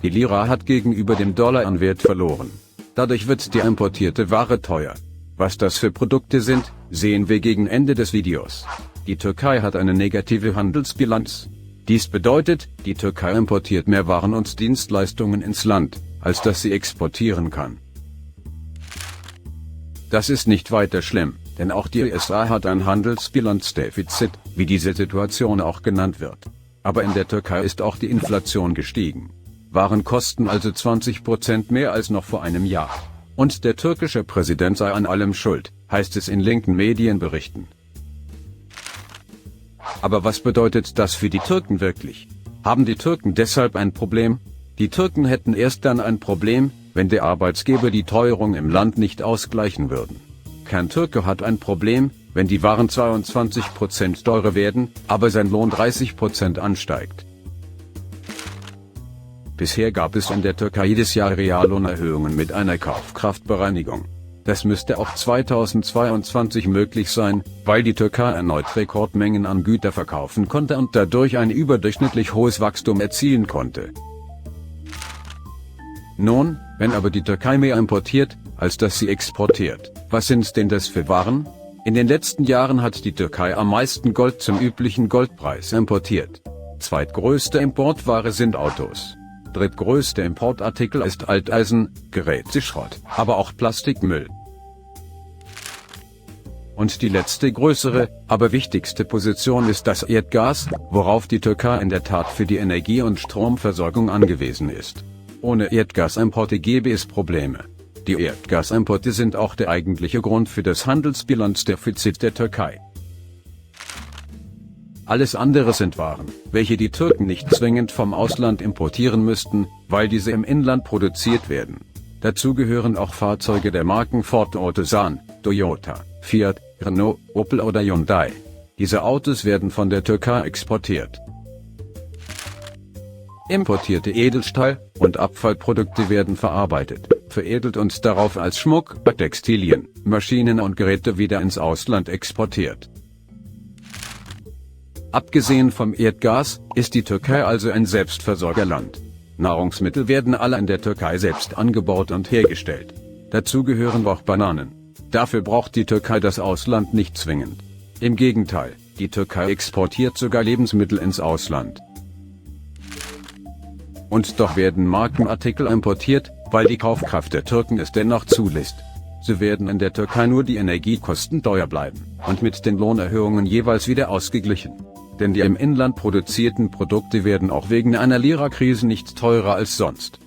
Die Lira hat gegenüber dem Dollar an Wert verloren. Dadurch wird die importierte Ware teuer. Was das für Produkte sind, sehen wir gegen Ende des Videos. Die Türkei hat eine negative Handelsbilanz. Dies bedeutet, die Türkei importiert mehr Waren und Dienstleistungen ins Land, als dass sie exportieren kann. Das ist nicht weiter schlimm, denn auch die USA hat ein Handelsbilanzdefizit, wie diese Situation auch genannt wird. Aber in der Türkei ist auch die Inflation gestiegen. Waren kosten also 20% mehr als noch vor einem Jahr. Und der türkische Präsident sei an allem schuld, heißt es in linken Medienberichten. Aber was bedeutet das für die Türken wirklich? Haben die Türken deshalb ein Problem? Die Türken hätten erst dann ein Problem, wenn der Arbeitgeber die Teuerung im Land nicht ausgleichen würden. Kein Türke hat ein Problem, wenn die Waren 22% teurer werden, aber sein Lohn 30% ansteigt. Bisher gab es in der Türkei jedes Jahr Reallohnerhöhungen mit einer Kaufkraftbereinigung. Das müsste auch 2022 möglich sein, weil die Türkei erneut Rekordmengen an Güter verkaufen konnte und dadurch ein überdurchschnittlich hohes Wachstum erzielen konnte. Nun, wenn aber die Türkei mehr importiert, als dass sie exportiert, was sind denn das für Waren? In den letzten Jahren hat die Türkei am meisten Gold zum üblichen Goldpreis importiert. Zweitgrößte Importware sind Autos. Drittgrößte Importartikel ist Alteisen, Geräteschrott, aber auch Plastikmüll. Und die letzte größere, aber wichtigste Position ist das Erdgas, worauf die Türkei in der Tat für die Energie- und Stromversorgung angewiesen ist. Ohne Erdgasimporte gäbe es Probleme. Die Erdgasimporte sind auch der eigentliche Grund für das Handelsbilanzdefizit der Türkei. Alles andere sind Waren, welche die Türken nicht zwingend vom Ausland importieren müssten, weil diese im Inland produziert werden. Dazu gehören auch Fahrzeuge der Marken Ford, Otosan, Toyota, Fiat, Renault, Opel oder Hyundai. Diese Autos werden von der Türkei exportiert. Importierte Edelstahl- und Abfallprodukte werden verarbeitet, veredelt und darauf als Schmuck, Textilien, Maschinen und Geräte wieder ins Ausland exportiert. Abgesehen vom Erdgas, ist die Türkei also ein Selbstversorgerland. Nahrungsmittel werden alle in der Türkei selbst angebaut und hergestellt. Dazu gehören auch Bananen. Dafür braucht die Türkei das Ausland nicht zwingend. Im Gegenteil, die Türkei exportiert sogar Lebensmittel ins Ausland. Und doch werden Markenartikel importiert, weil die Kaufkraft der Türken es dennoch zulässt. So werden in der Türkei nur die Energiekosten teuer bleiben und mit den Lohnerhöhungen jeweils wieder ausgeglichen. Denn die im Inland produzierten Produkte werden auch wegen einer Lira-Krise nicht teurer als sonst.